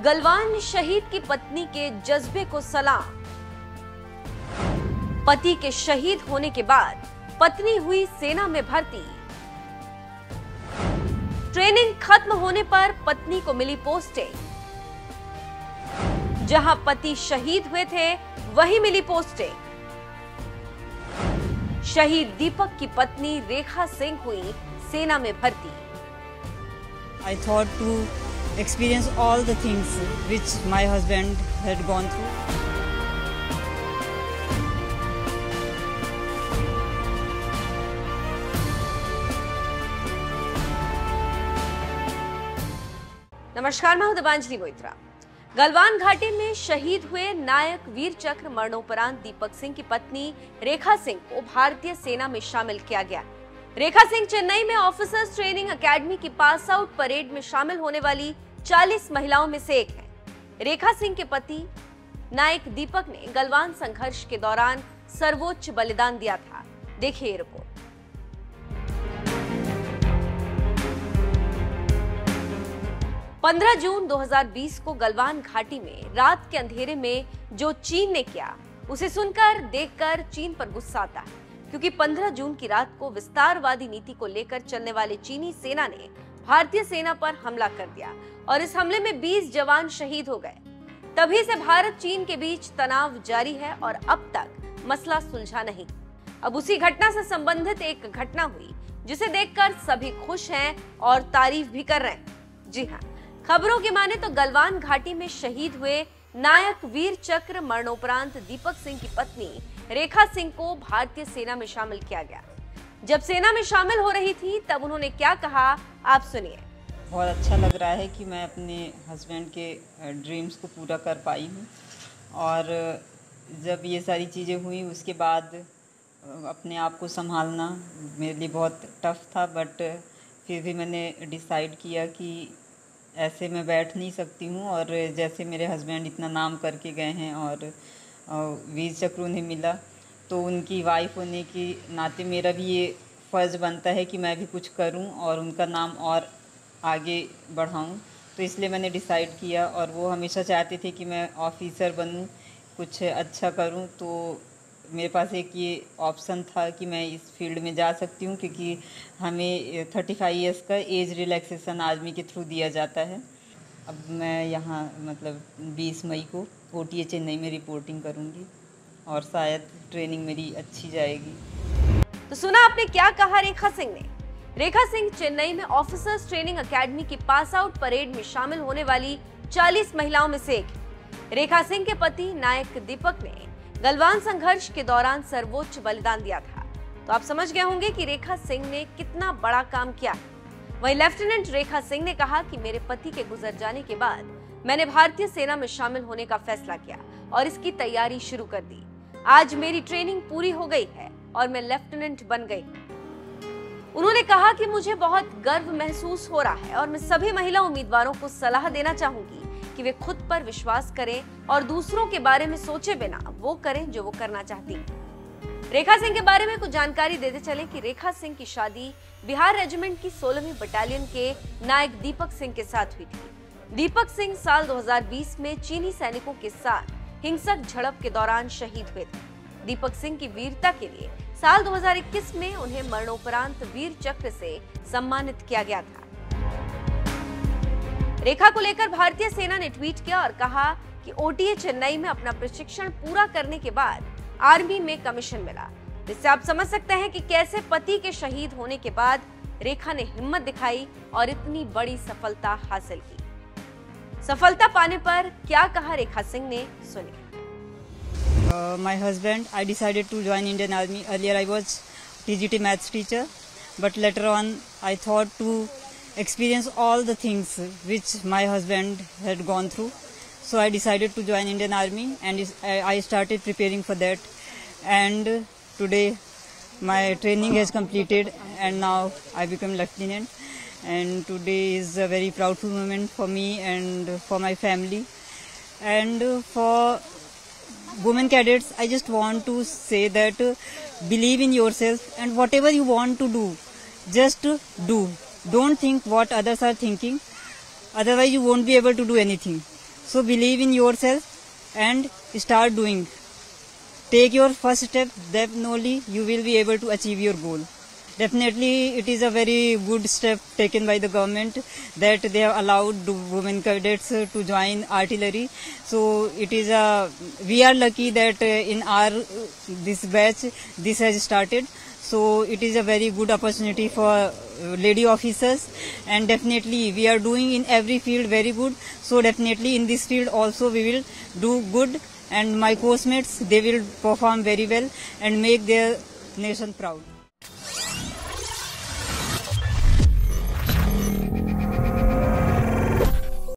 गलवान शहीद की पत्नी के जज्बे को सलाम। पति के शहीद होने के बाद पत्नी हुई सेना में भर्ती। ट्रेनिंग खत्म होने पर पत्नी को मिली पोस्टिंग। जहां पति शहीद हुए थे वहीं मिली पोस्टिंग। शहीद दीपक की पत्नी रेखा सिंह हुई सेना में भर्ती। I thought to experience all the things which my husband had gone through. नमस्कार, मैं हूं दिव्यांजलि मोइत्रा। गलवान घाटी में शहीद हुए नायक वीर चक्र मरणोपरांत दीपक सिंह की पत्नी रेखा सिंह को भारतीय सेना में शामिल किया गया। रेखा सिंह चेन्नई में ऑफिसर्स ट्रेनिंग एकेडमी की पास आउट परेड में शामिल होने वाली 40 महिलाओं में से एक है। रेखा सिंह के पति नायक दीपक ने गलवान संघर्ष के दौरान सर्वोच्च बलिदान दिया था। देखिए ये रिपोर्ट। जून 2020 को गलवान घाटी में रात के अंधेरे में जो चीन ने किया उसे सुनकर देखकर चीन पर गुस्सा आता है, क्योंकि 15 जून की रात को विस्तारवादी नीति को लेकर चलने वाली चीनी सेना ने भारतीय सेना पर हमला कर दिया और इस हमले में 20 जवान शहीद हो गए। तभी से भारत चीन के बीच तनाव जारी है और अब तक मसला सुलझा नहीं। अब उसी घटना से संबंधित एक घटना हुई जिसे देखकर सभी खुश हैं और तारीफ भी कर रहे हैं। जी हाँ, खबरों की माने तो गलवान घाटी में शहीद हुए नायक वीर चक्र मरणोपरांत दीपक सिंह की पत्नी रेखा सिंह को भारतीय सेना में शामिल किया गया। जब सेना में शामिल हो रही थी तब उन्होंने क्या कहा, आप सुनिए। बहुत अच्छा लग रहा है कि मैं अपने हस्बैंड के ड्रीम्स को पूरा कर पाई हूँ। और जब ये सारी चीज़ें हुई उसके बाद अपने आप को संभालना मेरे लिए बहुत टफ था, बट फिर भी मैंने डिसाइड किया कि ऐसे मैं बैठ नहीं सकती हूँ। और जैसे मेरे हस्बैंड इतना नाम करके गए हैं और वीर चक्र उन्हें मिला, तो उनकी वाइफ होने के नाते मेरा भी ये फ़र्ज़ बनता है कि मैं भी कुछ करूं और उनका नाम और आगे बढ़ाऊं। तो इसलिए मैंने डिसाइड किया, और वो हमेशा चाहते थे कि मैं ऑफिसर बनूं, कुछ अच्छा करूं। तो मेरे पास एक ये ऑप्शन था कि मैं इस फील्ड में जा सकती हूं, क्योंकि हमें 35 ईयर्स का एज रिलैक्सेशन आर्मी के थ्रू दिया जाता है। अब मैं यहाँ 20 मई को OTA चेन्नई में रिपोर्टिंग करूँगी और शायद ट्रेनिंग मेरी अच्छी जाएगी। तो सुना आपने क्या कहा रेखा सिंह ने। रेखा सिंह चेन्नई में ऑफिसर्स ट्रेनिंग एकेडमी की पास आउट परेड में शामिल होने वाली 40 महिलाओं में से एक। रेखा सिंह के पति नायक दीपक ने गलवान संघर्ष के दौरान सर्वोच्च बलिदान दिया था। तो आप समझ गए होंगे कि रेखा सिंह ने कितना बड़ा काम किया। वहीं लेफ्टिनेंट रेखा सिंह ने कहा कि मेरे पति के गुजर जाने के बाद मैंने भारतीय सेना में शामिल होने का फैसला किया और इसकी तैयारी शुरू कर दी। आज मेरी ट्रेनिंग पूरी हो गई है और मैं लेफ्टिनेंट बन गई। उन्होंने कहा कि मुझे बहुत गर्व महसूस हो रहा है और मैं सभी महिला उम्मीदवारों को सलाह देना चाहूंगी कि वे खुद पर विश्वास करें और दूसरों के बारे में सोचे बिना वो करें जो वो करना चाहती हैं। रेखा सिंह के बारे में कुछ जानकारी देते चले कि रेखा सिंह की शादी बिहार रेजिमेंट की 16वीं बटालियन के नायक दीपक सिंह के साथ हुई थी। दीपक सिंह साल 2020 में चीनी सैनिकों के साथ हिंसक झड़प के दौरान शहीद हुए थे। दीपक सिंह की वीरता के लिए साल 2021 में उन्हें मरणोपरांत वीर चक्र से सम्मानित किया गया था। रेखा को लेकर भारतीय सेना ने ट्वीट किया और कहा कि OTA चेन्नई में अपना प्रशिक्षण पूरा करने के बाद आर्मी में कमीशन मिला। इससे आप समझ सकते हैं कि कैसे पति के शहीद होने के बाद रेखा ने हिम्मत दिखाई और इतनी बड़ी सफलता हासिल की। सफलता पाने पर क्या कहा रेखा सिंह ने, सुनिए। My husband, I decided to join Indian Army. Earlier I was TGT maths teacher, but later on I thought to experience all the things which my husband had gone through. So I decided to join Indian Army, and I started preparing for that. And today my training has completed, and now I become lieutenant. And today is a very proudful moment for me and for my family. And for women cadets, I just want to say that believe in yourself, and whatever you want to do, just do. Don't think what others are thinking, otherwise you won't be able to do anything. So believe in yourself and start doing. Take your first step, then only you will be able to achieve your goal. Definitely it is a very good step taken by the government that they have allowed women cadets to join artillery. So it is we are lucky that in our this batch this has started. So it is a very good opportunity for lady officers, and definitely we are doing in every field very good. So definitely in this field also we will do good, and my course mates, they will perform very well and make their nation proud.